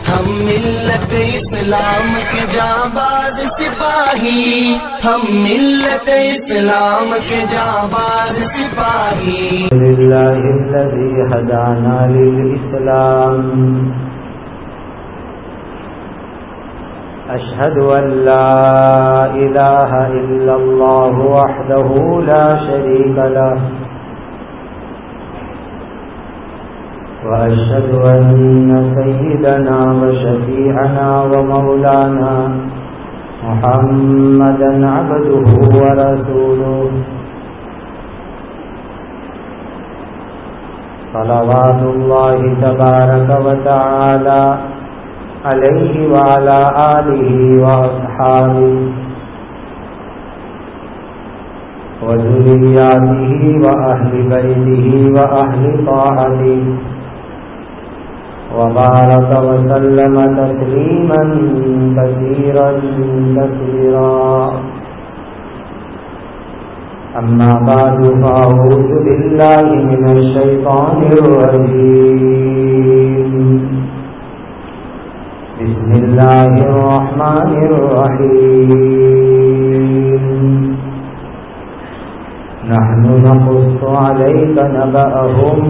ہم ملت اسلام کے جانباز سپاہی، ہم ملت اسلام کے جانباز سپاہی۔ للہ الذی ہدانا للاسلام، اشہد ان لا الہ الا اللہ وحدہ لا شریک لہ، واشہد ان سیدنا وشفیعنا ومولانا محمدا عبدہ ورسولہ، صلوات اللہ تبارک وتعالی علیہ وعلی آلہ واصحابہ وذریاتہ واہل بیتہ واہل طاعتہ، وبارک وسلم تسلیما کثیرا کثیرا۔ اما بعد فاعوذ باللہ من الشیطان الرجیم، بسم اللہ الرحمن الرحیم، نحن نقص علیک نبأهم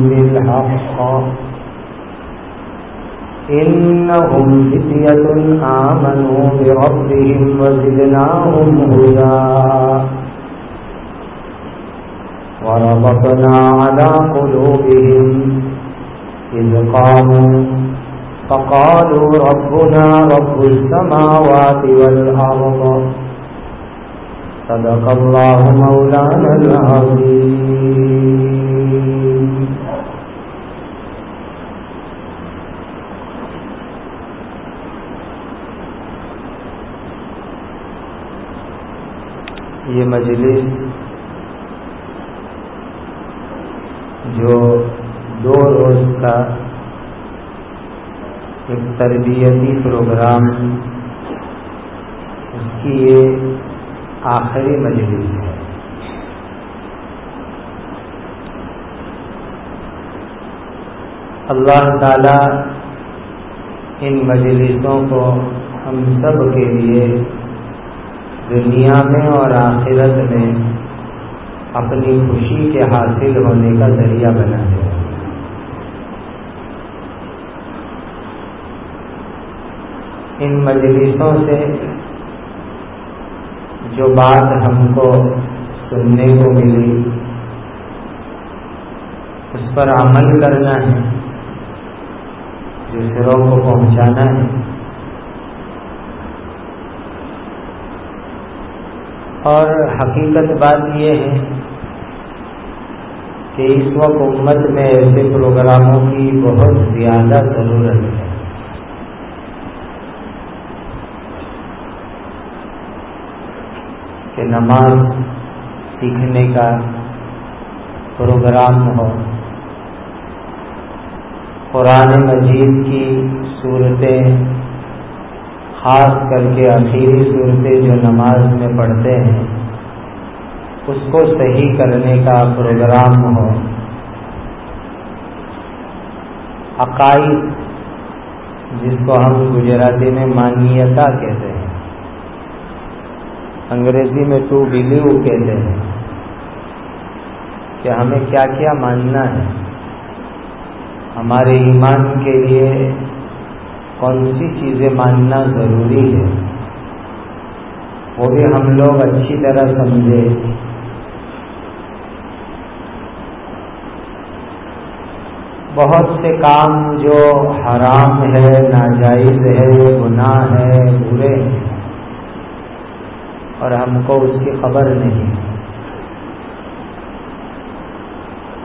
بالحق، انہم فتیۃ آمنوا بربهم وزدناهم ہدی، وربطنا على قلوبهم إذ قاموا فقالوا ربنا رب السماوات والأرض، صدق الله مولانا العظيم۔ یہ مجلس جو 2 روز کا ایک تربیتی پروگرام، اس کی یہ آخری مجلس ہے۔ اللہ تعالی ان مجلسوں کو ہم سب کے لیے دنیا میں اور آخرت میں اپنی خوشی کے حاصل ہونے کا ذریعہ بنا دے۔ ان مجلسوں سے جو بات ہم کو سننے کو ملی اس پر عمل کرنا ہے، دوسروں کو پہنچانا ہے، اور حقیقت بات یہ ہے کہ اس وقت امت میں ایسے پروگراموں کی بہت زیادہ ضرورت ہے۔ کہ نماز سیکھنے کا پروگرام ہو، قرآن مجید کی صورتیں، خاص کر کے آخری صورتیں جو نماز میں پڑھتے ہیں اس کو صحیح کرنے کا پروگرام ہو، عقائد جس کو ہم گجراتی میں مانیتا کہتے ہیں، انگریزی میں ٹو بلیو کہتے ہیں، کہ ہمیں کیا کیا ماننا ہے، ہمارے ایمان کے لیے کون سی چیزیں ماننا ضروری ہے، وہ بھی ہم لوگ اچھی طرح سمجھے۔ بہت سے کام جو حرام ہے، ناجائز ہے، گناہ ہے، برے ہیں، اور ہم کو اس کی خبر نہیں،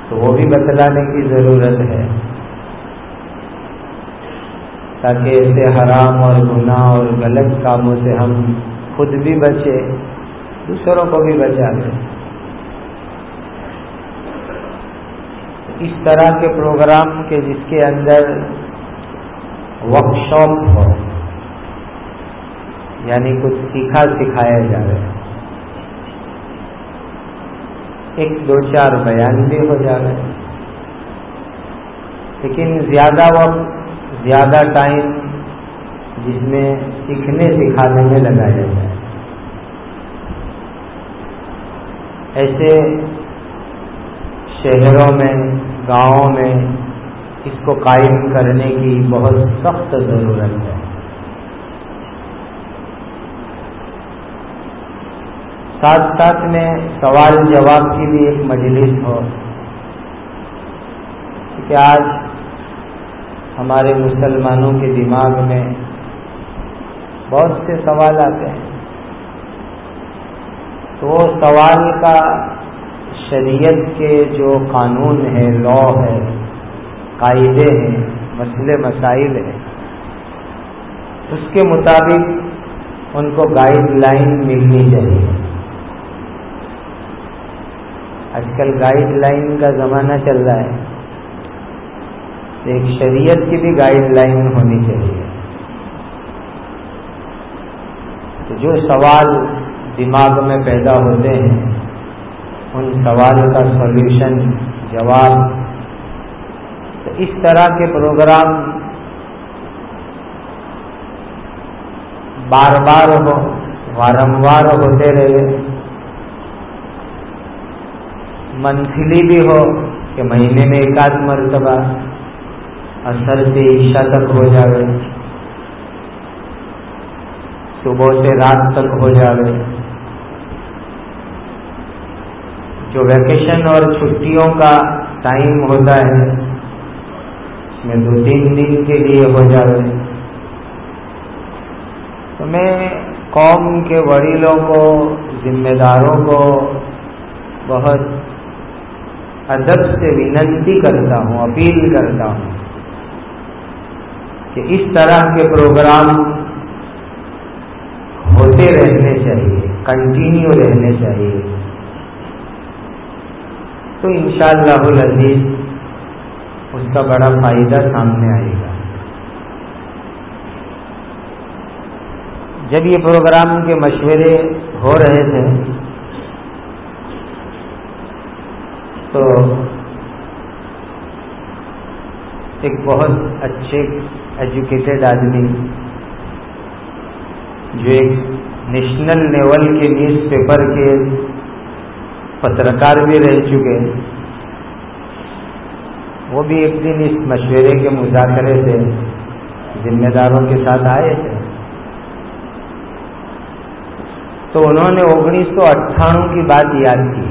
تو وہ بھی بتلانے کی ضرورت ہے، تاکہ ایسے حرام اور گناہ اور غلط کاموں سے ہم خود بھی بچے، دوسروں کو بھی بچا لیں۔ اس طرح کے پروگرام کے جس کے اندر ورک شاپ ہو، یعنی کچھ سیکھا سکھایا جائے، ایک دو چار بیان بھی ہو جائے، لیکن زیادہ وقت زیادہ ٹائم جس میں سیکھنے سکھانے میں لگایا جائے. ایسے شہروں میں، گاؤں میں اس کو قائم کرنے کی بہت سخت ضرورت ہے. ساتھ ساتھ میں سوال جواب کی بھی ایک مجلس ہو، کہ آج ہمارے مسلمانوں کے دماغ میں بہت سے سوال آتے ہیں، تو وہ سوال کا شریعت کے جو قانون ہے، لا ہے، قاعدے ہیں، مسئلے مسائل ہیں، اس کے مطابق ان کو گائیڈ لائن ملنی چاہیے. آج کل گائیڈ لائن کا زمانہ چل رہا ہے، ایک شریعت کی بھی گائیڈ لائن ہونی چاہیے. تو جو سوال دماغ میں پیدا ہوتے ہیں، ان سوال کا سولوشن، جواب، تو اس طرح کے پروگرام بار بار ہو، وارموار ہوتے رہے. منتھلی بھی ہو کہ مہینے میں ایک آدھ مرتبہ عصر سے عشاء تک ہو جاوے، صبح سے رات تک ہو جاوے. جو ویکیشن اور چھٹیوں کا ٹائم ہوتا ہے اس میں 2-3 دن کے لیے ہو جاوے. تو میں قوم کے وڈیروں کو، ذمہ داروں کو بہت ادب سے وننتی کرتا ہوں، اپیل کرتا ہوں کہ اس طرح کے پروگرام ہوتے رہنے چاہیے، کنٹینیو رہنے چاہیے. تو انشاءاللہ العزیز اس کا بڑا فائدہ سامنے آئے گا. جب یہ پروگرام کے مشورے ہو رہے تھے تو ایک بہت اچھے ایجوکیٹڈ آدمی جو ایک نیشنل لیول کے نیوز پیپر کے پترکار بھی رہ چکے، وہ بھی ایک دن اس مشورے کے مذاکرے سے ذمہ داروں کے ساتھ آئے تھے. تو انہوں نے 1998 کی بات یاد کی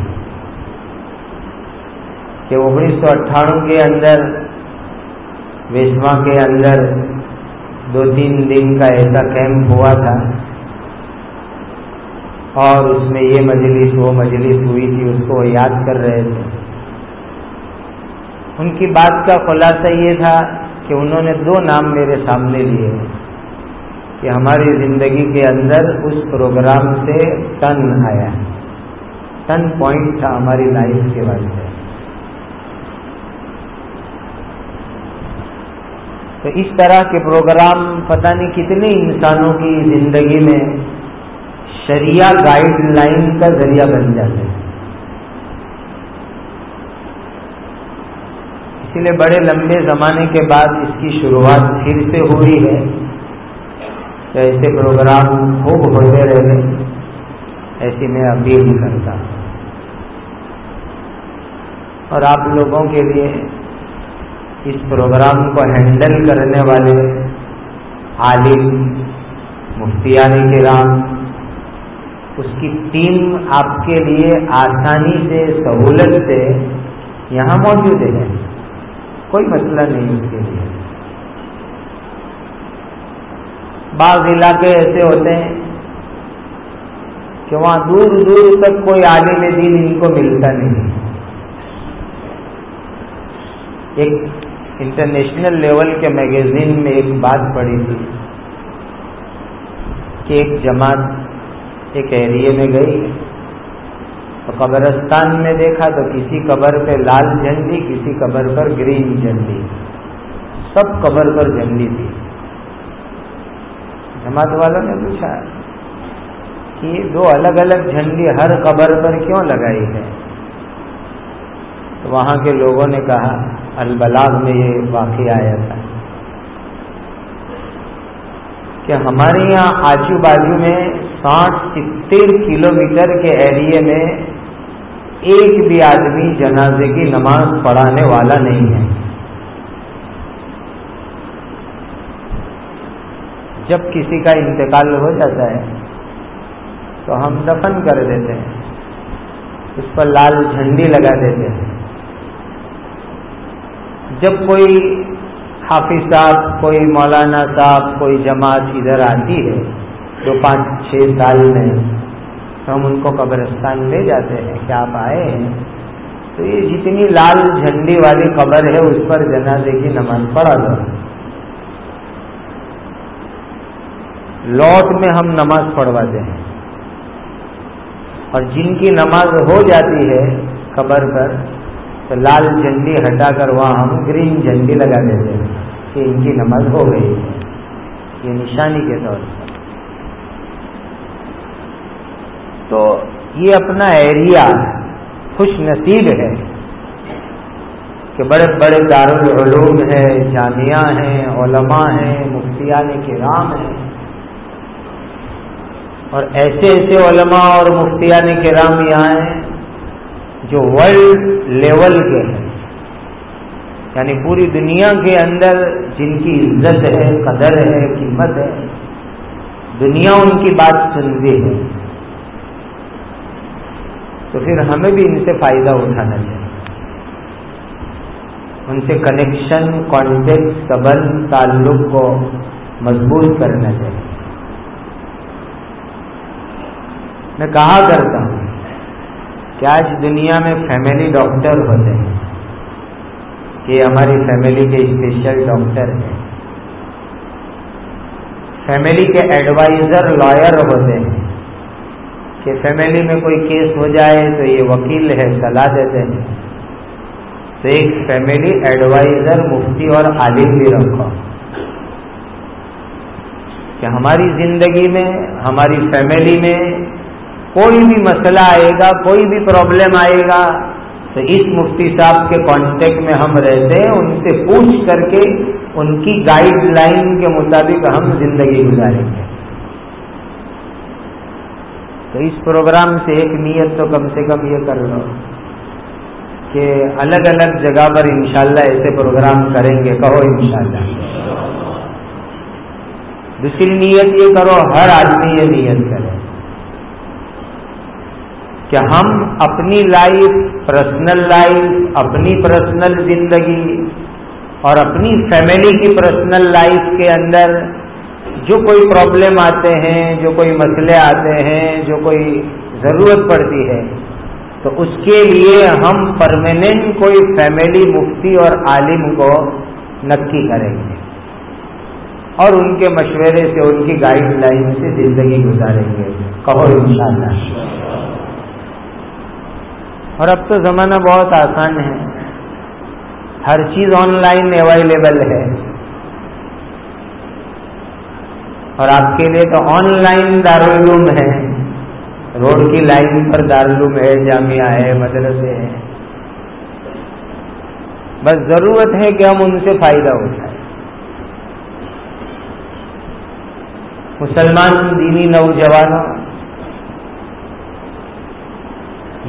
کہ 1998 کے اندر ویسوا کے اندر 2-3 دن کا ایسا کیمپ ہوا تھا اور اس میں یہ مجلس وہ مجلس ہوئی تھی، اس کو یاد کر رہے تھے. ان کی بات کا خلاصہ یہ تھا کہ انہوں نے 2 نام میرے سامنے لیے کہ ہماری زندگی کے اندر اس پروگرام سے ٹن آیا، ٹن پوائنٹ تھا ہماری لائف کے واسطے. تو اس طرح کے پروگرام پتہ نہیں کتنے انسانوں کی زندگی میں شریعہ گائیڈ لائن کا ذریعہ بن جاتے ہیں. اسی لیے بڑے لمبے زمانے کے بعد اس کی شروعات پھر سے ہوئی ہے. تو ایسے پروگرام خوب ہوتے رہے، ایسی میں اپیل کرتا ہوں. اور آپ لوگوں کے لیے اس پروگرام کو ہینڈل کرنے والے عالم، مفتیان کرام، اس کی ٹیم آپ کے لیے آسانی سے، سہولت سے یہاں موجود ہے، کوئی مسئلہ نہیں اس کے لیے. بعض علاقے ایسے ہوتے ہیں کہ وہاں دور دور تک کوئی عالم دین ان کو ملتا نہیں. ایک انٹرنیشنل لیول کے میگزین میں ایک بات پڑھی تھی کہ ایک جماعت ایک ایریے میں گئی تو قبرستان میں دیکھا تو کسی قبر پہ لال جھنڈی، کسی قبر پر گرین جھنڈی، سب قبر پر جھنڈی تھی. جماعت والوں نے پوچھا کہ یہ 2 الگ الگ جھنڈی ہر قبر پر کیوں لگائی ہے؟ تو وہاں کے لوگوں نے کہا، البلاغ میں یہ واقعہ آیا تھا کہ ہمارے یہاں آجو بازو میں 60-70 کلومیٹر کے ایریے میں ایک بھی آدمی جنازے کی نماز پڑھانے والا نہیں ہے. جب کسی کا انتقال ہو جاتا ہے تو ہم دفن کر دیتے ہیں، اس پر لال جھنڈی لگا دیتے ہیں. جب کوئی حافظ صاحب، کوئی مولانا صاحب، کوئی جماعت ادھر آتی ہے جو 5-6 سال میں، تو ہم ان کو قبرستان لے جاتے ہیں کہ آپ آئے ہیں تو یہ جتنی لال جھنڈی والی قبر ہے اس پر جنازے کی نماز پڑھا دو. لوٹ میں ہم نماز پڑھواتے ہیں، اور جن کی نماز ہو جاتی ہے قبر پر تو لال جھنڈی ہٹا کر وہاں ہم گرین جھنڈی لگا دیتے ہیں کہ ان کی نماز ہو گئی ہے، یہ نشانی کے طور پر. تو یہ اپنا ایریا خوش نصیب ہے کہ بڑے بڑے دارالعلوم ہیں، جامعہ ہیں، علماء ہیں، مفتیان کرام ہیں، اور ایسے ایسے علماء اور مفتیان کرام یہاں ہیں جو ورلڈ لیول کے ہیں، یعنی پوری دنیا کے اندر جن کی عزت ہے، قدر ہے، قیمت ہے، دنیا ان کی بات سنتی ہے. تو پھر ہمیں بھی ان سے فائدہ اٹھانا چاہیے، ان سے کنیکشن، کانٹیکٹ، سبند، تعلق کو مضبوط کرنا چاہیے. میں کہا کرتا ہوں کہ آج دنیا میں فیملی ڈاکٹر ہوتے ہیں کہ ہماری فیملی کے اسپیشل ڈاکٹر ہیں، فیملی کے ایڈوائزر لائر ہوتے ہیں کہ فیملی میں کوئی کیس ہو جائے تو یہ وکیل ہے، صلاح دیتے ہیں. تو ایک فیملی ایڈوائزر مفتی اور عالم بھی رکھو کہ ہماری زندگی میں، ہماری فیملی میں کوئی بھی مسئلہ آئے گا، کوئی بھی پرابلم آئے گا تو اس مفتی صاحب کے کانٹیکٹ میں ہم رہتے ہیں، ان سے پوچھ کر کے ان کی گائیڈ لائن کے مطابق ہم زندگی گزاریں گے. تو اس پروگرام سے ایک نیت تو کم سے کم یہ کر لو کہ الگ الگ جگہ پر انشاءاللہ ایسے پروگرام کریں گے. کہو انشاءاللہ. دوسری نیت یہ کرو، ہر آدمی یہ نیت کرے کہ ہم اپنی لائف، پرسنل لائف، اپنی پرسنل زندگی اور اپنی فیملی کی پرسنل لائف کے اندر جو کوئی پرابلم آتے ہیں، جو کوئی مسئلے آتے ہیں، جو کوئی ضرورت پڑتی ہے، تو اس کے لیے ہم پرماننٹ کوئی فیملی مفتی اور عالم کو نکی کریں گے اور ان کے مشورے سے، ان کی گائیڈ لائن سے زندگی گزاریں گے. کہو انشاءاللہ. اور اب تو زمانہ بہت آسان ہے، ہر چیز آن لائن اویلیبل ہے، اور آپ کے لیے تو آن لائن دارالعلوم ہے، روڈ کی لائن پر دارالعلوم ہے، جامعہ ہے، مدرسے ہیں. بس ضرورت ہے کہ ہم ان سے فائدہ اٹھائیں. مسلمان دینی نوجوانوں،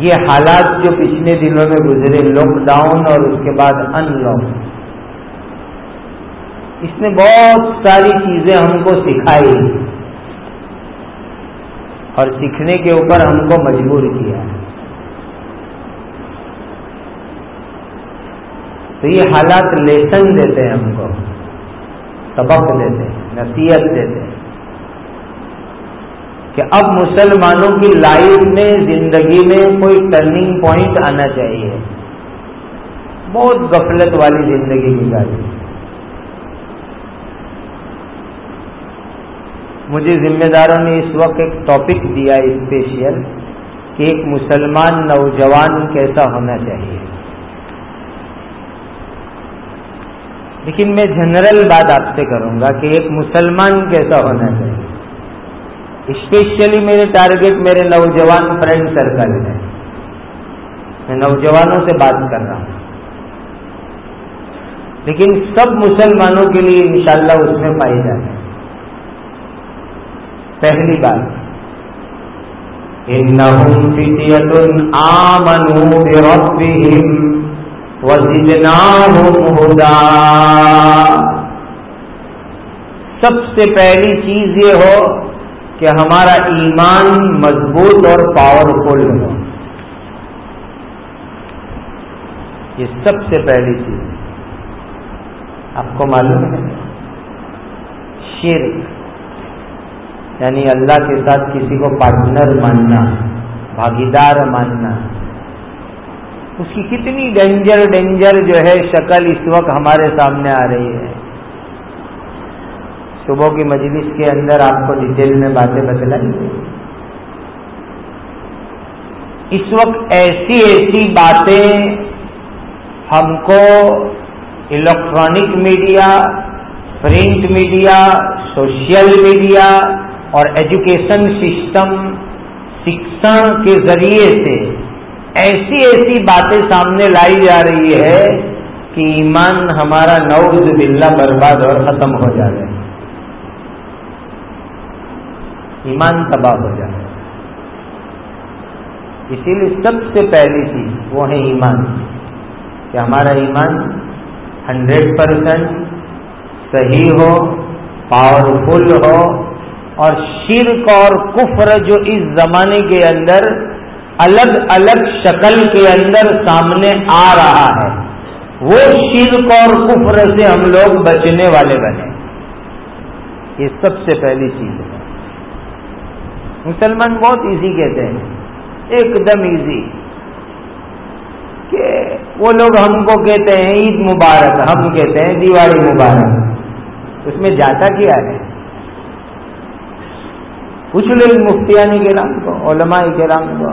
یہ حالات جو پچھلے دنوں میں گزرے، لاک ڈاؤن اور اس کے بعد ان لاک، اس نے بہت ساری چیزیں ہم کو سکھائی اور سیکھنے کے اوپر ہم کو مجبور کیا. تو یہ حالات لیسن دیتے ہیں، ہم کو سبق دیتے ہیں، نصیحت دیتے ہیں کہ اب مسلمانوں کی لائف میں، زندگی میں کوئی ٹرننگ پوائنٹ آنا چاہیے. بہت غفلت والی زندگی گزاری. مجھے ذمہ داروں نے اس وقت ایک ٹاپک دیا اسپیشل کہ ایک مسلمان نوجوان کیسا ہونا چاہیے. لیکن میں جنرل بات آپ سے کروں گا کہ ایک مسلمان کیسا ہونا چاہیے. اسپیشلی میرے ٹارگیٹ میرے نوجوان فرینڈ سرکل ہے، میں نوجوانوں سے بات کر رہا ہوں، لیکن سب مسلمانوں کے لیے انشاءاللہ اس میں فائدہ ہے. پہلی بات انہم فتیۃ آمنوا بربہم وزدناہم ہدی. سب سے پہلی چیز یہ ہو کہ ہمارا ایمان مضبوط اور پاورفل ہو. یہ سب سے پہلی چیز. آپ کو معلوم ہے شرک یعنی اللہ کے ساتھ کسی کو پارٹنر ماننا، بھاگیدار ماننا، اس کی کتنی ڈینجر جو ہے شکل اس وقت ہمارے سامنے آ رہی ہے. صبح کی مجلس کے اندر آپ کو ڈیٹیل میں باتیں بتلائیں گے. اس وقت ایسی باتیں ہم کو electronic media, print media, social media اور ایجوکیشن سسٹم شکشن کے ذریعے سے ایسی باتیں سامنے لائی جا رہی ہے کہ ایمان ہمارا نعوذ باللہ برباد اور ختم ہو جا رہا ہے. ایمان تباہ ہو جائے. اسی لیے سب سے پہلی چیز وہ ہے ایمان، کہ ہمارا ایمان 100% صحیح ہو، پاورفل ہو، اور شرک اور کفر جو اس زمانے کے اندر الگ الگ شکل کے اندر سامنے آ رہا ہے، وہ شرک اور کفر سے ہم لوگ بچنے والے بنے. یہ سب سے پہلی چیز ہے. مسلمان بہت ایزی کہتے ہیں، ایک دم ایزی، کہ وہ لوگ ہم کو کہتے ہیں عید مبارک، ہم کہتے ہیں دیوالی مبارک. اس میں جاتا کیا ہے؟ پوچھ لو مفتیان کرام کو، علماء کرام کو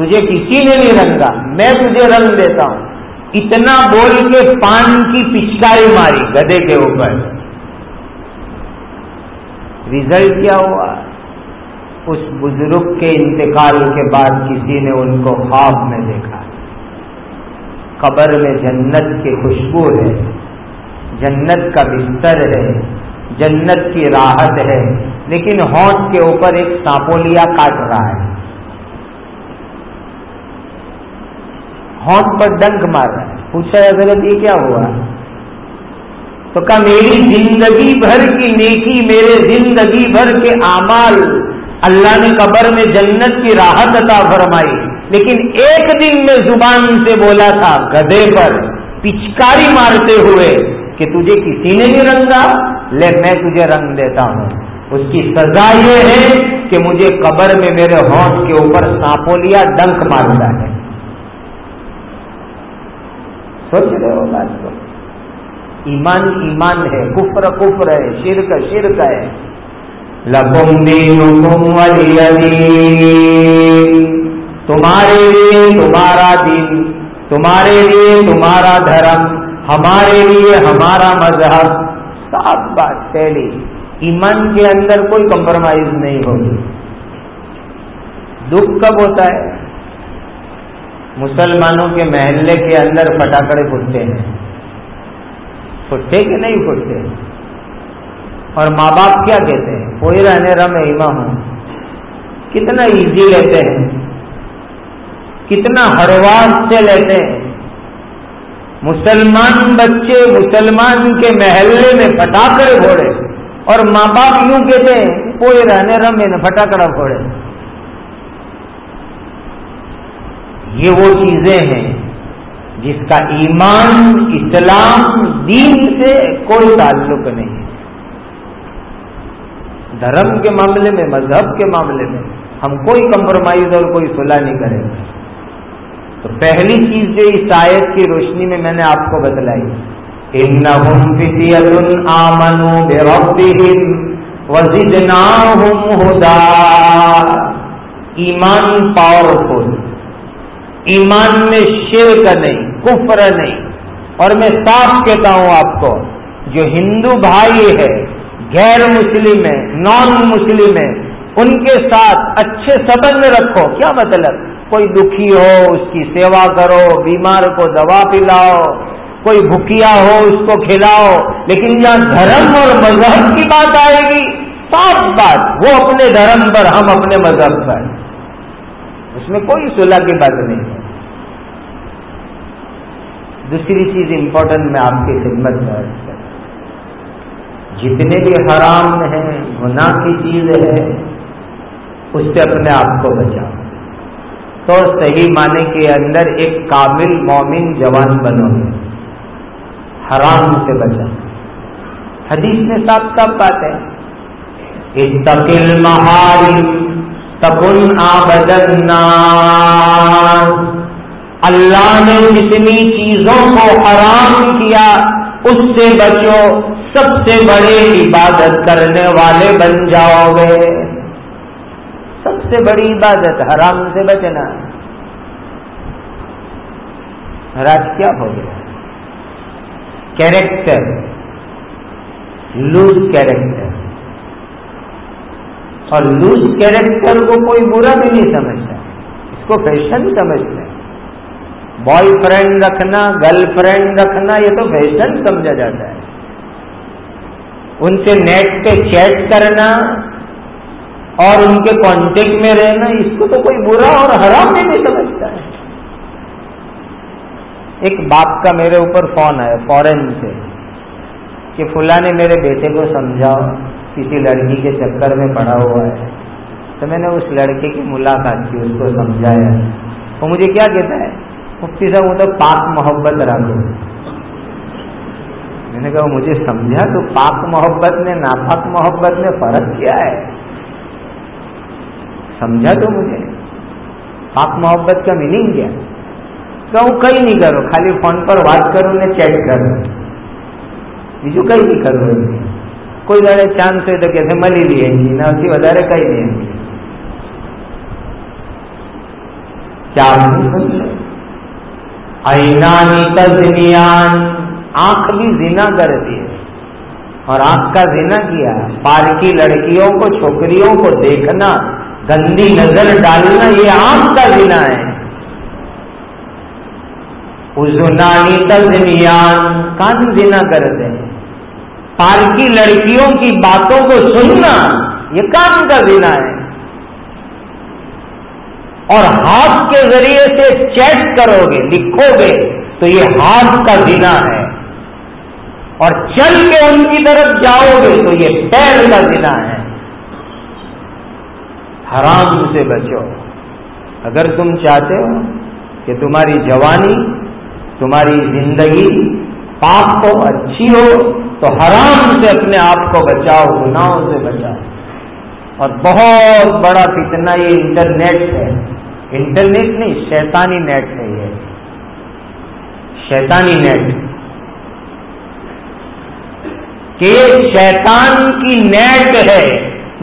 تجھے کسی نے نہیں رنگا، میں تجھے رنگ دیتا ہوں. اتنا بول کے پان کی پچکاری ماری گدھے کے اوپر. رزلٹ کیا ہوا؟ اس بزرگ کے انتقال کے بعد کسی نے ان کو خواب میں دیکھا. قبر میں جنت کی خوشبو ہے، جنت کا بستر ہے، جنت کی راحت ہے، لیکن ہونٹ کے اوپر ایک سانپولیا کاٹ رہا ہے، ہونٹ پر ڈنک مار رہا ہے. پوچھا حضرت یہ کیا ہوا؟ تو کہا میری زندگی بھر کی نیکی، میرے زندگی بھر کے اعمال اللہ نے قبر میں جنت کی راحت عطا فرمائی، لیکن ایک دن میں زبان سے بولا تھا گدھے پر پچکاری مارتے ہوئے کہ تجھے کسی نے نہیں رنگا، لے میں تجھے رنگ دیتا ہوں. اس کی سزا یہ ہے کہ مجھے قبر میں میرے ہونٹ کے اوپر سانپولیا ڈنک مارتا ہے. سوچ رہے ہو بات کو؟ ایمان ایمان ہے، کفر کفر ہے، شرک شرک ہے. لکم دینکم ولی دین، تمہارے لیے تمہارا دین، تمہارے لیے تمہارا دھرم، ہمارے لیے ہمارا مذہب. صاف بات پہلی، ایمان کے اندر کوئی کمپرومائز نہیں ہوگی. دکھ کب ہوتا ہے؟ مسلمانوں کے محلے کے اندر پٹاخے پھوٹتے ہیں، پھوٹتے کہ نہیں پھوٹتے؟ اور ماں باپ کیا کہتے ہیں؟ کوئی رہنے رم ایما ہوں. کتنا ایزی لیتے ہیں، کتنا ہرواس سے لیتے ہیں. مسلمان بچے مسلمان کے محلے میں پٹاخے پھوڑے اور ماں باپ یوں کہتے ہیں کوئی رہنے رم میں پٹاخڑا پھوڑے. یہ وہ چیزیں ہیں جس کا ایمان، اسلام، دین سے کوئی تعلق نہیں. دھرم کے معاملے میں، مذہب کے معاملے میں ہم کوئی کمپرومائز اور کوئی صلح نہیں کریں گے. تو پہلی چیز جو اس آیت کی روشنی میں میں نے آپ کو بتلائی، انہم فتیۃ آمنوا بربہم وزدناہم ھدی. ایمان پاورفل، ایمان میں شرک نہیں، کفر نہیں. اور میں صاف کہتا ہوں آپ کو، جو ہندو بھائی ہے، غیر مسلم ہے، نان مسلم ہے، ان کے ساتھ اچھے سبند رکھو. کیا مطلب؟ کوئی دکھی ہو اس کی سیوا کرو، بیمار کو دوا پلاؤ، کوئی بھوکیا ہو اس کو کھلاؤ. لیکن جہاں دھرم اور مذہب کی بات آئے گی، صاف بات، وہ اپنے دھرم پر، ہم اپنے مذہب پر، اس میں کوئی صلح کی بات نہیں ہے. دوسری چیز امپورٹنٹ میں آپ کی خدمت میں عرض کرتا ہوں، جتنے بھی حرام ہیں، گناہ کی چیز ہے، اس سے اپنے آپ کو بچاؤ تو صحیح معنی کے اندر ایک کامل مومن جوان بنو گے. حرام سے بچاؤ. حدیث میں صاف صاف بات ہے، اتق المحارم تکن عبد الناس. اللہ نے جتنی چیزوں کو حرام کیا اس سے بچو، سب سے بڑی عبادت کرنے والے بن جاؤ گے. سب سے بڑی عبادت حرام سے بچنا. راج کیا ہو گیا؟ Character, loose character. اور لوز کیریکٹر کو کوئی برا بھی نہیں سمجھتا، اس کو فیشن سمجھتا ہے. بوائے فرینڈ رکھنا، گرل فرینڈ رکھنا، یہ تو فیشن سمجھا جاتا ہے. ان سے نیٹ پہ چیٹ کرنا اور ان کے کانٹیکٹ میں رہنا، اس کو تو کوئی برا اور حرام بھی نہیں سمجھتا ہے. ایک باپ کا میرے اوپر فون آیا فورن سے کہ فلاں نے میرے بیٹے کو سمجھاؤ، کسی لڑکی کے چکر میں پڑا ہوا ہے. تو میں نے اس لڑکے کی ملاقات کی، اس کو سمجھایا. وہ مجھے کیا کہتا ہے، مفتی صاحب وہ تو پاک محبت رکھو. میں نے کہا مجھے سمجھا تو پاک محبت میں ناپاک محبت میں فرق کیا ہے؟ سمجھا تو مجھے پاک محبت کا میننگ کیا؟ کہوں کہیں نہیں کرو، خالی فون پر بات کرو نے چیٹ کرو، بیجو کہیں نہیں کرو. کوئی ذرا چانس ہوئے تو کیسے ملی لیے نہ اسی وجہ کہیں نہیں. کیا آپ نہیں سمجھے؟ عینانی تزنیان، آنکھ بھی زنا کرتی ہے، اور آنکھ کا زنا کیا، پارکی لڑکیوں کو چھوکریوں کو دیکھنا، گندی نظر ڈالنا، یہ آنکھ کا زنا ہے۔ اذنانی تزنیان، کان زنا کرتے ہیں، پارکی لڑکیوں کی باتوں کو سننا یہ کان کا زنا ہے، اور ہاتھ کے ذریعے سے چیٹ کرو گے، لکھو گے تو یہ ہاتھ کا زنا ہے، اور چل کے ان کی طرف جاؤ گے تو یہ پیر کا زنا ہے۔ حرام سے بچو۔ اگر تم چاہتے ہو کہ تمہاری جوانی، تمہاری زندگی پاک ہو، اچھی ہو، تو حرام سے اپنے آپ کو بچاؤ، گناہوں سے بچاؤ۔ اور بہت بڑا فتنہ یہ انٹرنیٹ ہے، انٹرنیٹ نہیں، شیطانی نیٹ ہے، یہ شیطانی نیٹ، کہ یہ شیطان کی نیٹ ہے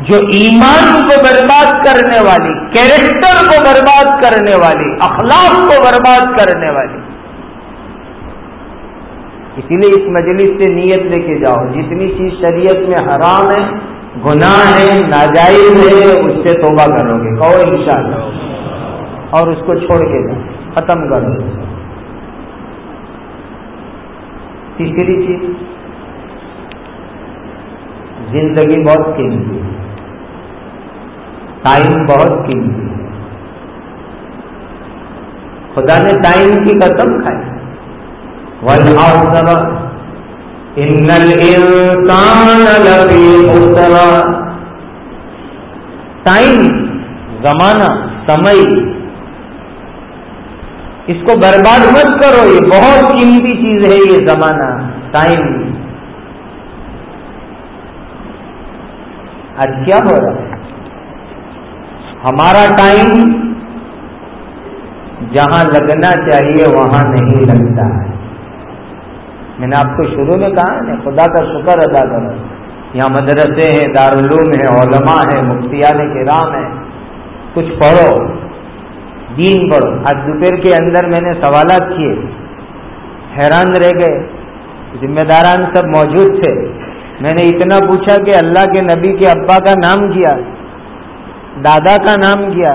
جو ایمان کو برباد کرنے والی، کیریکٹر کو برباد کرنے والی، اخلاق کو برباد کرنے والی۔ اسی لیے اس مجلس سے نیت لے کے جاؤ، جتنی چیز شریعت میں حرام ہے، گناہ ہے، ناجائز ہے، اس سے توبہ کرو گے، کہو انشاءاللہ، اور اس کو چھوڑ کے جاؤ، ختم کرو۔ تیسری چیز، زندگی بہت قیمتی ہے، ٹائم بہت قیمتی ہے، خدا نے ٹائم کی قسم کھائی، وَالْعَصْرِ إِنَّ الْإِنسَانَ لَفِي خُسْرٍ۔ ٹائم، زمانہ، سمے، اس کو برباد مت کرو، یہ بہت قیمتی چیز ہے، یہ زمانہ، ٹائم۔ آج کیا ہو رہا ہے؟ ہمارا ٹائم جہاں لگنا چاہیے وہاں نہیں لگتا ہے۔ میں نے آپ کو شروع میں کہا نا، خدا کا شکر ادا کرو، یہاں مدرسے ہیں، دارالعلوم ہیں، علماء ہیں، مفتیان کرام ہیں، کچھ پڑھو، دین پڑھو۔ آج دوپہر کے اندر میں نے سوالات کیے، حیران رہ گئے، ذمہ داران سب موجود تھے۔ میں نے اتنا پوچھا کہ اللہ کے نبی کے ابا کا نام کیا، دادا کا نام کیا،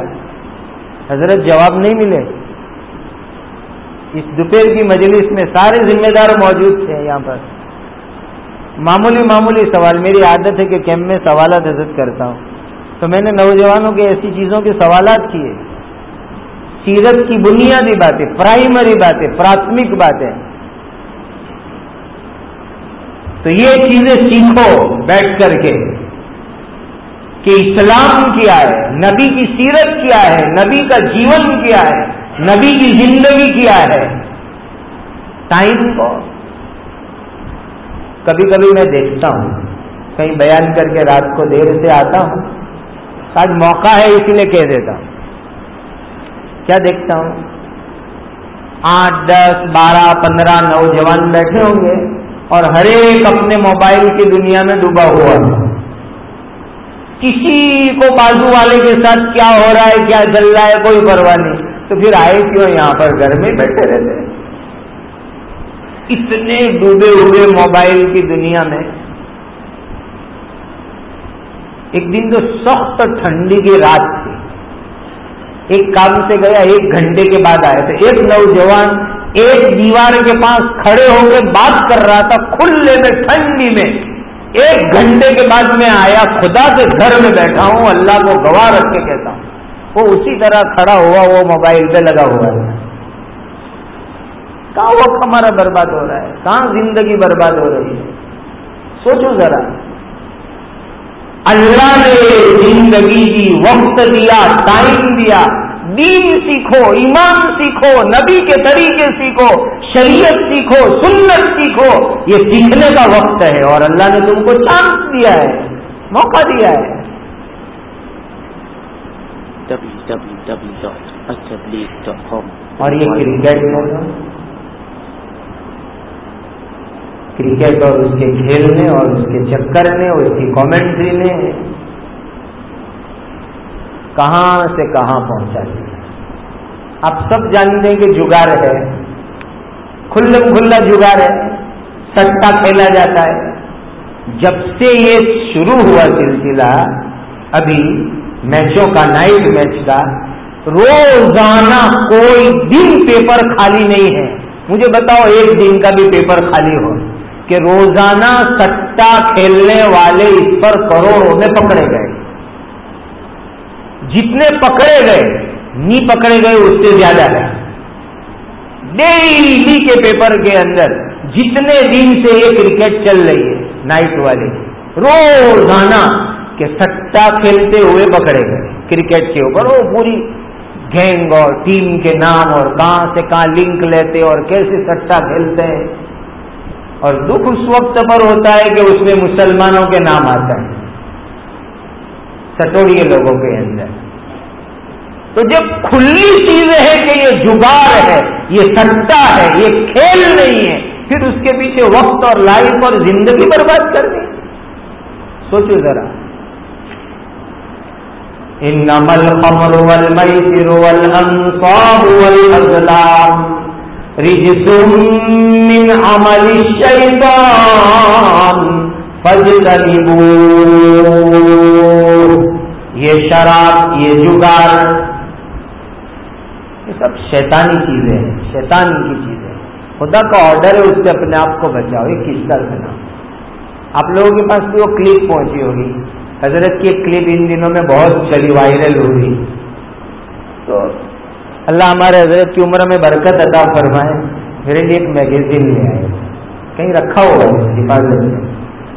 حضرت جواب نہیں ملے۔ اس دوپہر کی مجلس میں سارے ذمہ دار موجود تھے یہاں پر، معمولی سوال، میری عادت ہے کہ کیمپ میں سوالات حضرت کرتا ہوں، تو میں نے نوجوانوں کے ایسی چیزوں کے سوالات کیے، سیرت کی بنیادی باتیں، پرائمری باتیں، پراتمک باتیں، تو یہ چیزیں سیکھو بیٹھ کر کے کہ اسلام کیا ہے، نبی کی سیرت کیا ہے، نبی کا جیون کیا ہے، نبی کی زندگی کیا ہے۔ ٹائم کو کبھی کبھی میں دیکھتا ہوں، کہیں بیان کر کے رات کو دیر سے آتا ہوں، آج موقع ہے اسی لیے کہہ دیتا ہوں۔ کیا دیکھتا ہوں، 8، 10، 12، 15 نوجوان بیٹھے ہوں گے اور ہر ایک اپنے موبائل کی دنیا میں ڈوبا ہوا ہے، کسی کو بازو والے کے ساتھ کیا ہو رہا ہے، کیا چل رہا ہے، کوئی پرواہ نہیں، تو پھر آئے کیوں یہاں پر، گھر میں بیٹھے رہتے ہیں، اتنے ڈوبے ہوئے موبائل کی دنیا میں۔ ایک دن تو سخت ٹھنڈی کی رات تھی، ایک کام سے گیا، 1 گھنٹے کے بعد آیا، تو ایک نوجوان ایک دیوار کے پاس کھڑے ہو کے بات کر رہا تھا، کھلے میں، ٹھنڈی میں۔ 1 گھنٹے کے بعد میں آیا، خدا کے گھر میں بیٹھا ہوں، اللہ کو گواہ رکھ کے کہتا ہوں، وہ اسی طرح کھڑا ہوا، وہ موبائل پہ لگا ہوا ہے۔ کہاں وقت ہمارا برباد ہو رہا ہے، کہاں زندگی برباد ہو رہی ہے، سوچو ذرا۔ اللہ نے زندگی دی، وقت دیا، ٹائم دیا، دین سیکھو، ایمان سیکھو، نبی کے طریقے سیکھو، شریعت سیکھو، سنت سیکھو، یہ سیکھنے کا وقت ہے، اور اللہ نے تم کو چانس دیا ہے، موقع دیا ہے۔ www.attableek.com اور یہ کرکٹ اور اس کے کھیل میں اور اس کے چکر میں، اس کی کامنٹری میں کہاں سے کہاں پہنچا دیا۔ آپ سب جانتے ہیں کہ جگار ہے، کھلم کھلا جگار ہے، سٹا کھیلا جاتا ہے. جب سے یہ شروع ہوا سلسلہ ابھی میچوں کا، نائٹ میچ کا، روزانہ کوئی دن پیپر خالی نہیں ہے. مجھے بتاؤ ایک دن کا بھی پیپر خالی ہو کہ روزانہ سٹا کھیلنے والے اس پر کروڑوں میں پکڑے گئے. جتنے پکڑے گئے نہیں پکڑے گئے اس سے زیادہ ہے. ڈیلی کے پیپر کے اندر جتنے دن سے یہ کرکٹ چل رہی ہے نائٹ والی، روزانہ کہ سٹا کھیلتے ہوئے پکڑے گئے کرکٹ کے اوپر. وہ پوری گینگ اور ٹیم کے نام اور کہاں سے کہاں لنک لیتے اور کیسے سٹا کھیلتے ہیں. اور دکھ اس وقت پر ہوتا ہے کہ اس میں مسلمانوں کے نام آتا ہے سٹوڑیے لوگوں کے اندر. تو جب کھلی چیز ہے کہ یہ جگار ہے، یہ سٹا ہے، یہ کھیل نہیں ہے، پھر اس کے پیچھے وقت اور لائف اور زندگی برباد کر دی. سوچو ذرا. انما الخمر والمیسر والانصاب والازلام رجس من عمل الشیطان فاجتنبوه. یہ شراب، یہ جگار، یہ سب شیطانی چیزیں ہیں، شیطان کی چیزیں. خدا کا آرڈر ہے اس سے اپنے آپ کو بچاؤ. ایک قصہ سنا، آپ لوگوں کے پاس بھی وہ کلپ پہنچی ہوگی. حضرت کی ایک کلپ ان دنوں میں بہت چلی، وائرل ہوئی. تو اللہ ہمارے حضرت کی عمر میں برکت عطا فرمائے. میرے لیے ایک میگزین لے آئے، کہیں رکھا ہوا ہے حفاظت میں.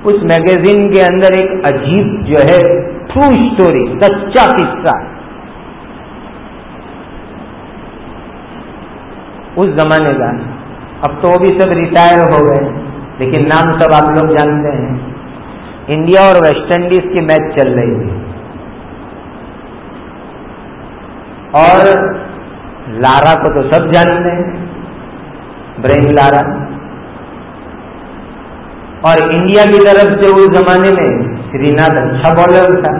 اس میگزین کے اندر ایک عجیب جو ہے ٹرو اسٹوری، سچا قصہ. اس زمانے کا، اب تو وہ بھی سب ریٹائر ہو گئے لیکن نام سب آپ لوگ جانتے ہیں. انڈیا اور ویسٹ انڈیز کی میچ چل رہی تھی اور لارا کو تو سب جانتے ہیں، برین لارا. اور انڈیا کی طرف سے اس زمانے میں سری ناتھ اچھا بالر تھا.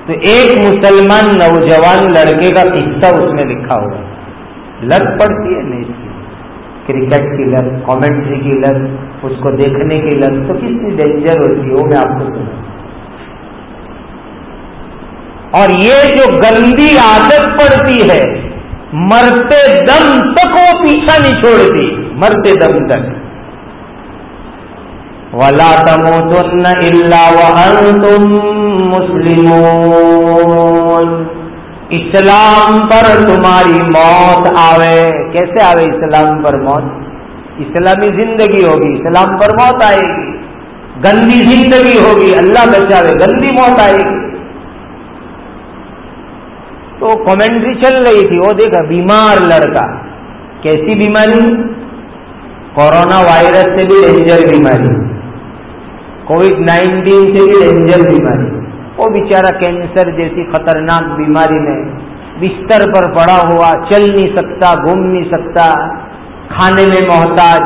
تو ایک مسلمان نوجوان لڑکے کا قصہ اس میں لکھا ہوا. لت پڑتی ہے نہیں اس کی، کرکٹ کی لت، کامنٹری کی لت، اس کو دیکھنے کی لت تو کتنی ڈینجر ہوتی ہے وہ میں آپ کو سنا. اور یہ جو گندی عادت پڑتی ہے مرتے دم تک وہ پیچھا نہیں چھوڑتی، مرتے دم تک. وَلَا تَمُوتُنَّ إِلَّا وَأَنْتُمْ مُسْلِمُونَ. اسلام پر تمہاری موت آوے. کیسے آوے اسلام پر موت؟ اسلامی زندگی ہوگی، اسلام پر موت آئے گی. گندی زندگی ہوگی، اللہ بچاوے، گندی موت آئے گی. تو کمنٹری چل رہی تھی، وہ دیکھا بیمار لڑکا. کیسی بیماری؟ کورونا وائرس سے بھی ڈینجر بیماری، کووڈ-19 سے بھی ڈینجر بیماری. وہ بیچارہ کینسر جیسی خطرناک بیماری میں بستر پر پڑا ہوا، چل نہیں سکتا، گھوم نہیں سکتا، کھانے میں محتاج،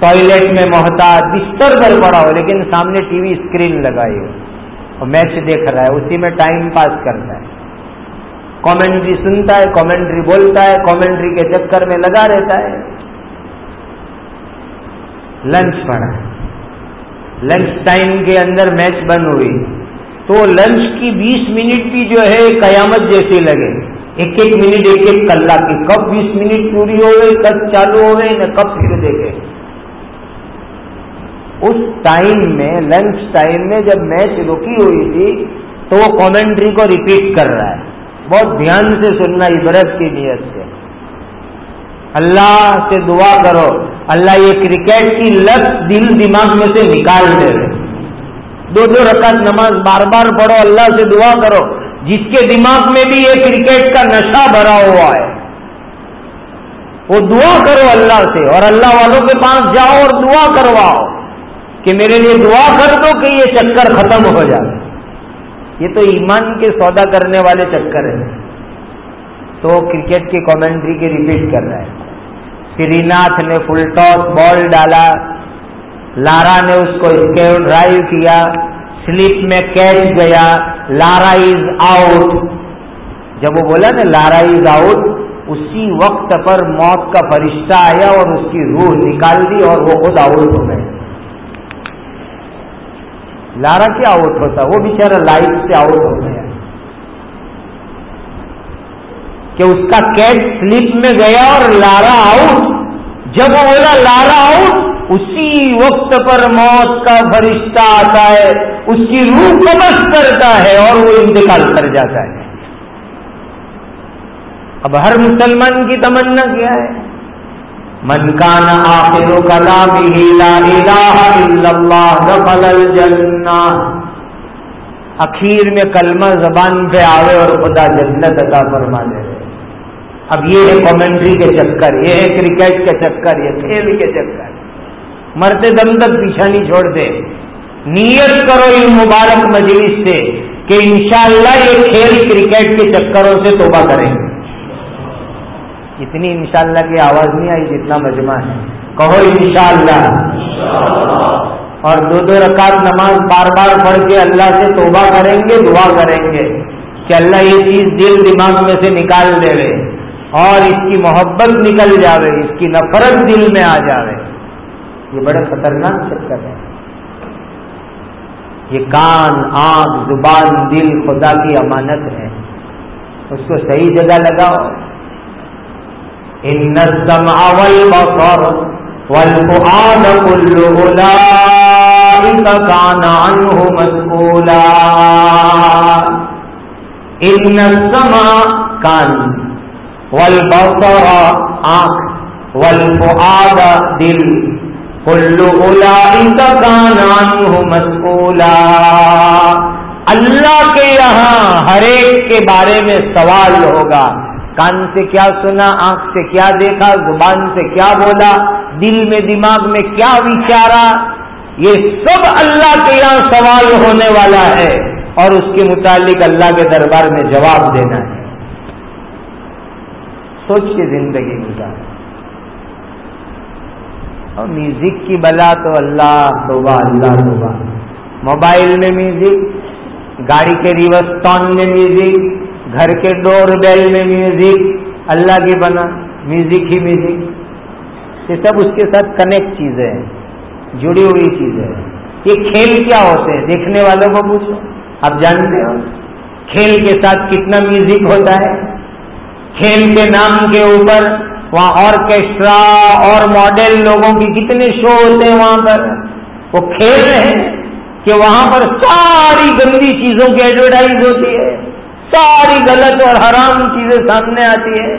ٹوائلٹ میں محتاج، بستر پر پڑا ہو لیکن سامنے ٹی وی اسکرین لگائی ہو اور میچ دیکھ رہا ہے، اسی میں ٹائم پاس کرتا ہے. کامنٹری سنتا ہے، کامنٹری بولتا ہے، کامنٹری کے چکر میں لگا رہتا ہے. لنچ پڑا، لنچ ٹائم کے اندر میچ بند ہوئی تو لنچ کی 20 منٹ بھی جو ہے قیامت جیسی لگے. ایک ایک منٹ، ایک ایک کلا کی، کب 20 منٹ پوری ہو گئی، کب چالو ہو گئی، نہ کب پھر دیکھے. اس ٹائم میں، لنچ ٹائم میں جب میچ رکی ہوئی تھی تو وہ کامنٹری کو ریپیٹ کر رہا ہے. بہت دھیان سے سننا، عبرت کی نیت سے. اللہ سے دعا کرو اللہ یہ کرکٹ کی لت دل دماغ میں سے نکال دے. 2 رکعت نماز بار بار پڑھو، اللہ سے دعا کرو جس کے دماغ میں بھی یہ کرکٹ کا نشہ بھرا ہوا ہے وہ دعا کرو اللہ سے، اور اللہ والوں کے پاس جاؤ اور دعا کرواؤ کہ میرے لیے دعا کر دو کہ یہ چکر ختم ہو جائے. یہ تو ایمان کے سودا کرنے والے چکر ہیں. تو کرکٹ کی کامنٹری کی ریپیٹ کر رہا ہے. سری ناتھ نے فل ٹاس بال ڈالا، لارا نے اس کو اسکیور ڈرائیو کیا، سلپ میں کیچ گیا، لارا از آؤٹ. جب وہ بولا نا لارا از آؤٹ، اسی وقت پر موت کا فرشتہ آیا اور اس کی روح نکال دی اور وہ خود آؤٹ ہو گئے۔ لارا کیا آؤٹ ہوتا، وہ بیچارہ لائف سے آؤٹ ہو گیا کہ اس کا کیچ سلپ میں گیا اور لارا آؤٹ۔ جب وہ بولا لارا آؤٹ، اسی وقت پر موت کا فرشتہ آتا ہے، اس کی روح قبض کرتا ہے اور وہ انتقال کر جاتا ہے۔ اب ہر مسلمان کی تمنا کیا ہے؟ من کان آخر کلامہ لا الہ الا اللہ دخل الجنہ، اخیر میں کلمہ زبان پہ آوے اور خدا جنت عطا فرما دے۔ اب یہ ہے کامنٹری کے چکر، یہ ہے کرکٹ کے چکر، یہ کھیل کے چکر، مرتے دم تک پیچھا نہیں چھوڑتے۔ نیت کرو ان مبارک مجلس سے کہ انشاءاللہ یہ کھیل کرکٹ کے چکروں سے توبہ کریں گے۔ اتنی انشاءاللہ کی آواز نہیں آئی جتنا مجمع ہے، کہو انشاءاللہ۔ اور 2 رکعت نماز بار بار پڑھ کے اللہ سے توبہ کریں گے، دعا کریں گے کہ اللہ یہ چیز دل دماغ میں سے نکال دے اور اس کی محبت نکل جاوے، اس کی نفرت دل میں آ جاوے۔ یہ بڑے خطرناک چکر ہے۔ یہ کان، آنکھ، زبان، دل خدا کی امانت ہے، اس کو صحیح جگہ لگاؤ۔ ان السمع والبصر والفؤاد كل اولئک کان عنہ مسئولا۔ ان السمع کان، والبصر آنکھ، والفؤاد دل، کل اولئک کان عنہ مسئولا۔ اللہ کے یہاں ہر ایک کے بارے میں سوال ہوگا۔ کان سے کیا سنا، آنکھ سے کیا دیکھا، زبان سے کیا بولا، دل میں دماغ میں کیا وچارا، یہ سب اللہ کے یہاں سوال ہونے والا ہے اور اس کے متعلق اللہ کے دربار میں جواب دینا ہے۔ سوچ کے زندگی گزار۔ اور میوزک کی بلا تو اللہ توبہ، اللہ توبہ۔ موبائل میں میوزک، گاڑی کے ریورسٹون میں میوزک، گھر کے ڈور بیل میں میوزک، اللہ کی بنا میوزک ہی میوزک، یہ سب اس کے ساتھ کنیکٹ چیزیں ہیں، جڑی ہوئی چیزیں ہیں۔ یہ کھیل کیا ہوتے ہیں دیکھنے والوں کو پوچھو، آپ جانتے ہو کھیل کے ساتھ کتنا میوزک ہوتا ہے؟ کھیل کے نام کے اوپر وہاں آرکیسٹرا اور ماڈل لوگوں کی کتنے شو ہوتے ہیں، وہاں پر وہ کھیل رہے ہیں کہ وہاں پر ساری گندی چیزوں کی ایڈورٹائز ہوتی ہے، ساری غلط اور حرام چیزیں سامنے آتی ہے۔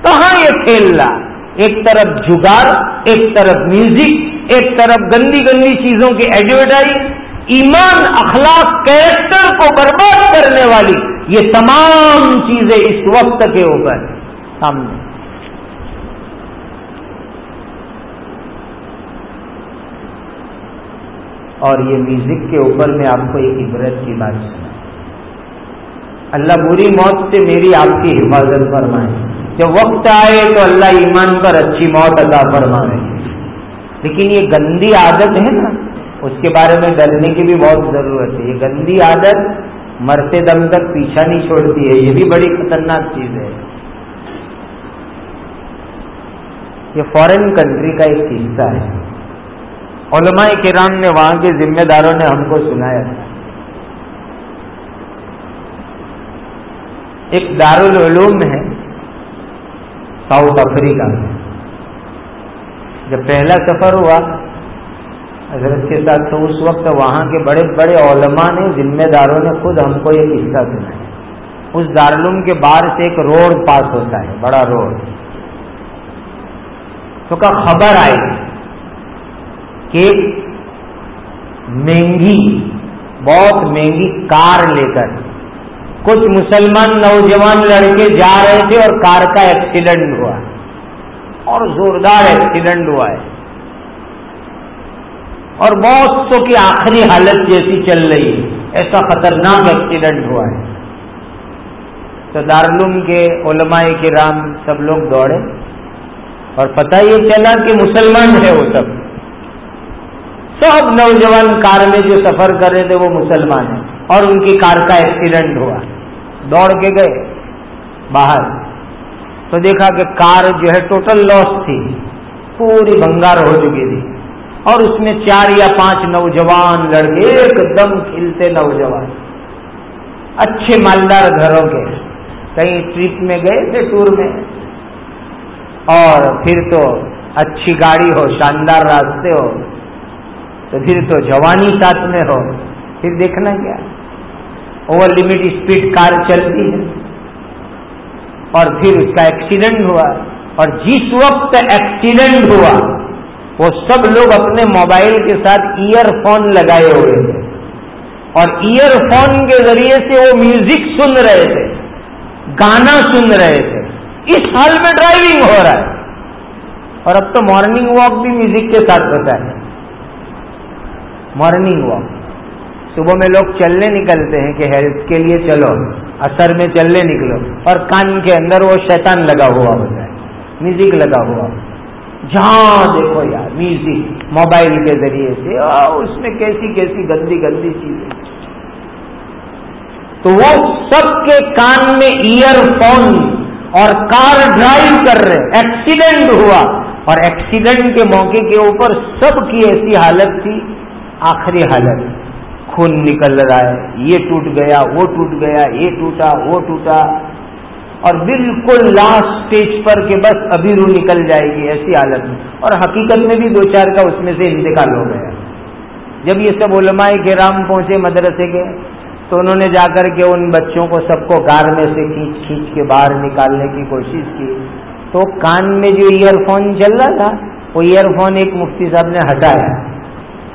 کہاں یہ کھیل لا؟ ایک طرف جگار، ایک طرف میوزک، ایک طرف گندی گندی چیزوں کی ایڈورٹائز، ایمان، اخلاق، کیریکٹر کو برباد کرنے والی یہ تمام چیزیں اس وقت کے اوپر سامنے۔ اور یہ میوزک کے اوپر میں آپ کو ایک عبرت کی بات سنا، اللہ بری موت سے میری آپ کی حفاظت فرمائے۔ جب وقت آئے تو اللہ ایمان پر اچھی موت عطا فرمائے، لیکن یہ گندی عادت ہے نا، اس کے بارے میں ڈرنے کی بھی بہت ضرورت ہے۔ یہ گندی عادت مرتے دم تک پیچھا نہیں چھوڑتی ہے، یہ بھی بڑی خطرناک چیز ہے۔ یہ فورن کنٹری کا ایک قصہ ہے، علماء کرام نے، وہاں کے ذمہ داروں نے ہم کو سنایا تھا۔ ایک دارالعلوم ہے ساؤتھ افریقہ میں۔ جب پہلا سفر ہوا حضرت کے ساتھ تو اس وقت وہاں کے بڑے بڑے علماء نے، ذمہ داروں نے خود ہم کو یہ قصہ سنایا۔ اس دارالعلوم کے باہر سے ایک روڈ پاس ہوتا ہے، بڑا روڈ، تو کا خبر آئی کہ مہنگی، بہت مہنگی کار لے کر کچھ مسلمان نوجوان لڑکے جا رہے تھے اور کار کا ایکسیڈنٹ ہوا، اور زوردار ایکسیڈنٹ ہوا ہے، اور بہت سو کی آخری حالت جیسی چل رہی ہے، ایسا خطرناک ایکسیڈنٹ ہوا ہے۔ تو دارالعلوم کے علماء کرام سب لوگ دوڑے اور پتہ یہ چلا کہ مسلمان ہے، وہ سب نوجوان کار میں جو سفر کر رہے تھے وہ مسلمان ہیں، اور ان کی کار کا ایکسیڈنٹ ہوا۔ دوڑ کے گئے باہر تو دیکھا کہ کار جو ہے ٹوٹل لاس تھی، پوری بھنگار ہو چکی تھی، اور اس میں 4 یا 5 نوجوان لڑکے، ایک دم کھلتے نوجوان، اچھے مالدار گھروں کے، کہیں ٹرپ میں گئے تھے، ٹور میں، اور پھر تو اچھی گاڑی ہو، شاندار راستے ہو، تو پھر تو جوانی ساتھ میں ہو، پھر دیکھنا کیا، اوور لمٹ اسپیڈ کار چلتی ہے، اور پھر اس کا ایکسیڈنٹ ہوا، اور جس وقت ایکسیڈنٹ ہوا وہ سب لوگ اپنے موبائل کے ساتھ ایئر فون لگائے ہوئے تھے، اور ایئر فون کے ذریعے سے وہ میوزک سن رہے تھے، گانا سن رہے تھے، اس حال میں ڈرائیونگ ہو رہا ہے۔ اور اب تو مارننگ واک بھی میوزک کے ساتھ ہوتا ہے، مارننگ واک، صبح میں لوگ چلنے نکلتے ہیں کہ ہیلتھ کے لیے چلو، اثر میں چلنے نکلو، اور کان کے اندر وہ شیطان لگا ہوا ہوتا ہے، میوزک لگا ہوا، جہاں دیکھو یار میوزک موبائل کے ذریعے سے، اس میں کیسی کیسی گندی گندی چیزیں، تو وہ سب کے کان میں ایئر فون، اور کار ڈرائیو کر رہے، ایکسیڈنٹ ہوا، اور ایکسیڈنٹ کے موقع کے اوپر سب کی ایسی حالت تھی، آخری حالت، خون نکل رہا ہے، یہ ٹوٹ گیا، وہ ٹوٹ گیا، یہ ٹوٹا، وہ ٹوٹا، اور بالکل لاسٹ سٹیج پر کہ بس ابھی روح نکل جائے گی، ایسی حالت میں، اور حقیقت میں بھی 2-4 کا اس میں سے انتقال ہو گیا۔ جب یہ سب علماء کرام پہنچے مدرسے کے، تو انہوں نے جا کر کے ان بچوں کو سب کو کار میں سے کھینچ کھینچ کے باہر نکالنے کی کوشش کی، تو کان میں جو ایئر فون چل رہا تھا وہ ایئر فون ایک مفتی صاحب نے ہٹایا،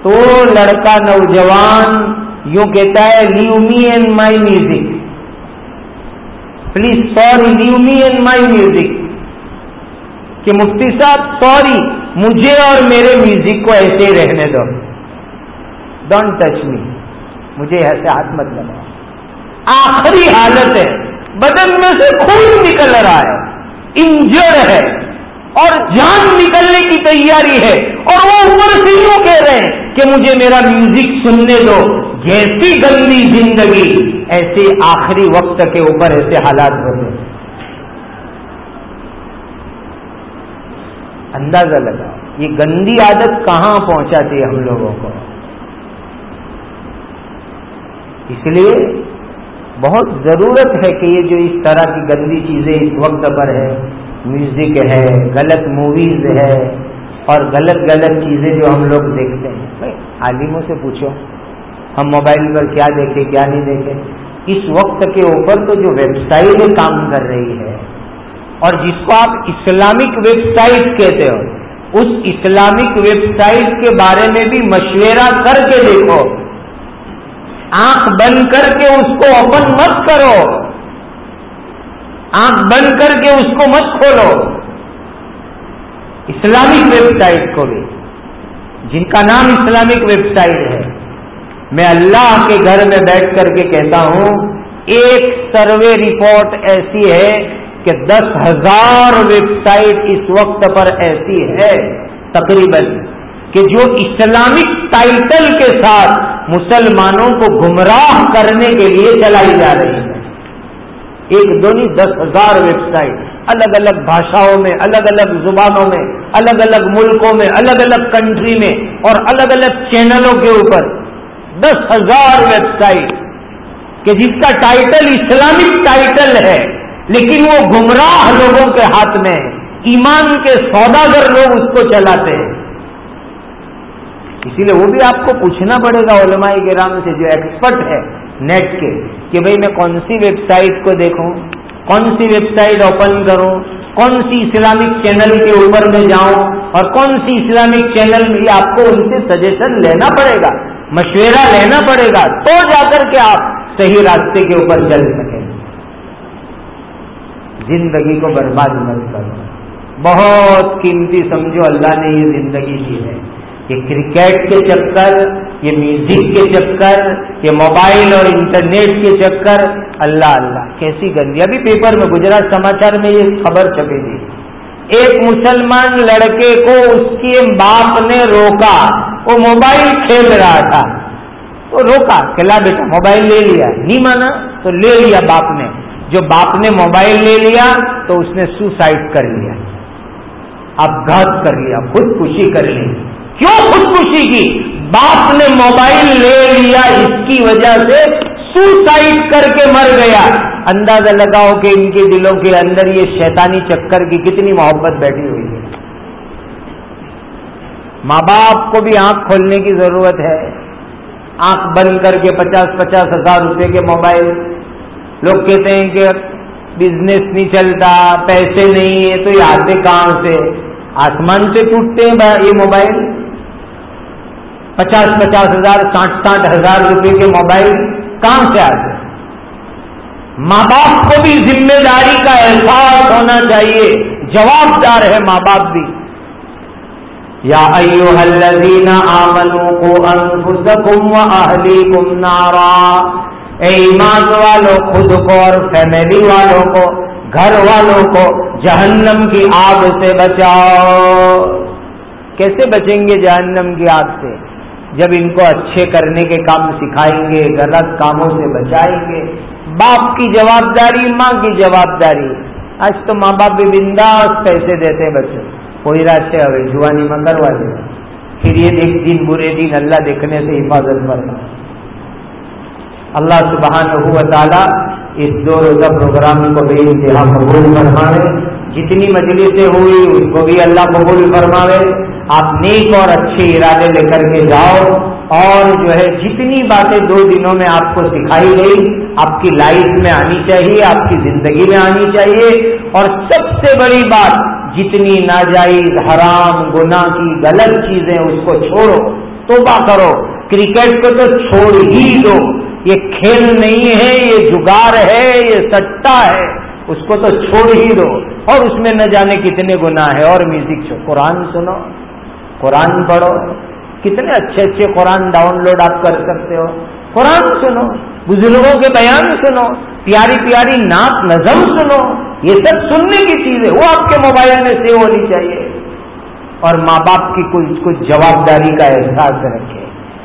تو لڑکا نوجوان یوں کہتا ہے leave me and my music, please sorry leave me and my music, کہ مفتی صاحب سوری، مجھے اور میرے میوزک کو ایسے ہی رہنے دو، ڈونٹ ٹچ می، مجھے ایسے ہاتھ مت لگاؤ۔ آخری حالت ہے، بدن میں سے خون نکل رہا ہے، انجر ہے، اور جان نکلنے کی تیاری ہے، اور وہ اوپر سے یوں کہہ رہے ہیں کہ مجھے میرا میوزک سننے دو، جیسی گندی زندگی، ایسے آخری وقت کے اوپر ایسے حالات ہوتے ہیں۔ اندازہ لگاؤ یہ گندی عادت کہاں پہنچاتی ہے ہم لوگوں کو۔ اس لیے بہت ضرورت ہے کہ یہ جو اس طرح کی گندی چیزیں اس وقت پر ہے، میوزک ہے، غلط موویز ہے، اور غلط چیزیں جو ہم لوگ دیکھتے ہیں، بھائی عالموں سے پوچھو ہم موبائل پر کیا دیکھیں کیا نہیں دیکھیں۔ اس وقت کے اوپر تو جو ویب سائٹ کام کر رہی ہے، اور جس کو آپ اسلامک ویب سائٹ کہتے ہو، اس اسلامک ویب سائٹ کے بارے میں بھی مشورہ کر کے دیکھو، آنکھ بند کر کے اس کو اوپن مت کرو، آنکھ بند کر کے اس کو مت کھولو، اسلامک ویب سائٹ کو بھی، جن کا نام اسلامک ویب سائٹ ہے۔ میں اللہ کے گھر میں بیٹھ کر کے کہتا ہوں، ایک سروے رپورٹ ایسی ہے کہ 10,000 ویب سائٹ اس وقت پر ایسی ہے تقریباً کہ جو اسلامک ٹائٹل کے ساتھ مسلمانوں کو گمراہ کرنے کے لیے چلائی جا رہی ہے۔ ایک دو نہیں، 10,000 ویب سائٹ الگ الگ بھاشاؤں میں، الگ الگ زبانوں میں، الگ الگ ملکوں میں، الگ الگ کنٹری میں، اور الگ الگ چینلوں کے اوپر 10,000 ویب سائٹ کہ جس کا ٹائٹل اسلامک ٹائٹل ہے، لیکن وہ گمراہ لوگوں کے ہاتھ میں، ایمان کے سوداگر لوگ اس کو چلاتے ہیں۔ اسی لیے وہ بھی آپ کو پوچھنا پڑے گا علماء کرام سے جو ایکسپرٹ ہے نیٹ کے، کہ بھئی میں کون سی ویب سائٹ کو دیکھوں، کون سی ویب سائٹ اوپن کروں، کون سی اسلامک چینل کے اوپر میں جاؤں، اور کون سی اسلامک چینل میں، آپ کو ان سے سجیشن لینا پڑے گا، مشورہ لینا پڑے گا، تو جا کر کے آپ صحیح راستے کے اوپر چل سکیں۔ زندگی کو برباد مت کرو، بہت قیمتی سمجھو اللہ نے یہ زندگی دی ہے۔ یہ کرکٹ کے چکر، یہ میوزک کے چکر، یہ موبائل اور انٹرنیٹ کے چکر، اللہ اللہ کیسی گندی۔ ابھی پیپر میں گجرات سماچار میں یہ خبر چھپی تھی، ایک مسلمان لڑکے کو اس کے باپ نے روکا، وہ موبائل کھیل رہا تھا، تو روکا کہ لا بیٹا موبائل لے لیا، نہیں مانا تو لے لیا باپ نے. جو باپ نے موبائل لے لیا تو اس نے سوسائڈ کر لیا، اپگھات کر لیا، خودکشی کر لی. کیوں خودکشی کی؟ باپ نے موبائل لے لیا، اس کی وجہ سے سوسائڈ کر کے مر گیا. اندازہ لگاؤ کہ ان کے دلوں کے اندر یہ شیطانی چکر کی کتنی محبت بیٹھی ہوئی ہے. ماں باپ کو بھی آنکھ کھولنے کی ضرورت ہے. آنکھ بند کر کے 50-50 ہزار روپے کے موبائل. لوگ کہتے ہیں کہ بزنس نہیں چلتا، پیسے نہیں ہے، تو یہ آتے کہاں سے؟ آسمان سے ٹوٹتے ہیں یہ موبائل. 50-50 ہزار 60-60 ہزار روپے کے موبائل کہاں سے آتے؟ ماں باپ کو بھی ذمہ داری کا احساس ہونا چاہیے. جوابدار ہے ماں باپ بھی. یا ایھا الذین آمنوا قوا انفسکم واہلیکم نارا، اے ایمان والوں خود کو اور فیملی والوں کو، گھر والوں کو جہنم کی آگ سے بچاؤ. کیسے بچیں گے جہنم کی آگ سے؟ جب ان کو اچھے کرنے کے کام سکھائیں گے، غلط کاموں سے بچائیں گے. باپ کی جوابداری، ماں کی جوابداری. آج تو ماں باپ بھی بنداس پیسے دیتے بچوں، کوئی راستے ہوئے جوانی میں کروا دے، پھر یہ ایک دن برے دن اللہ دیکھنے سے حفاظت کرنا. اللہ سبحانہ و تعالی اس 2 روزہ پروگرام کو بے انتہا قبول فرمائے. جتنی مجلسیں ہوئی اس کو بھی اللہ قبول فرماوے. آپ نیک اور اچھے ارادے لے کر کے جاؤ، اور جو ہے جتنی باتیں 2 دنوں میں آپ کو سکھائی گئی آپ کی لائف میں آنی چاہیے، آپ کی زندگی میں آنی چاہیے. اور سب سے بڑی بات، جتنی ناجائز حرام گناہ کی غلط چیزیں اس کو چھوڑو، توبہ کرو. کرکٹ کو تو چھوڑ ہی دو، یہ کھیل نہیں ہے، یہ جگار ہے، یہ سٹا ہے، اس کو تو چھوڑ ہی دو. اور اس میں نہ جانے کتنے گناہ ہے. اور میوزک چھوڑو، قرآن سنو، قرآن پڑھو. کتنے اچھے اچھے قرآن ڈاؤن لوڈ آپ کر سکتے ہو. قرآن سنو، بزرگوں کے بیان سنو، پیاری پیاری نعت نظم سنو. یہ سب سننے کی چیزیں وہ آپ کے موبائل میں سیو ہونی چاہیے. اور ماں باپ کی کچھ جوابداری کا احساس رکھے.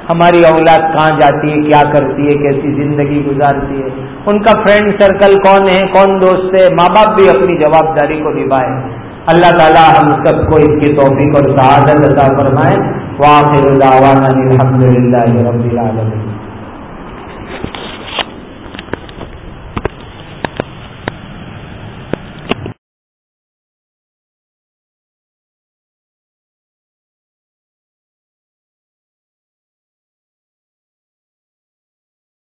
ہماری اولاد کہاں جاتی ہے، کیا کرتی ہے، کیسی زندگی گزارتی ہے، ان کا فرینڈ سرکل کون ہے، کون دوست ہے. ماں باپ بھی اپنی جوابداری کو نبھائیں. اللہ تعالی ہم سب کو اس کی توفیق اور سعادت عطا فرمائے. وآخر دعوانا الحمدللہ رب العالمین.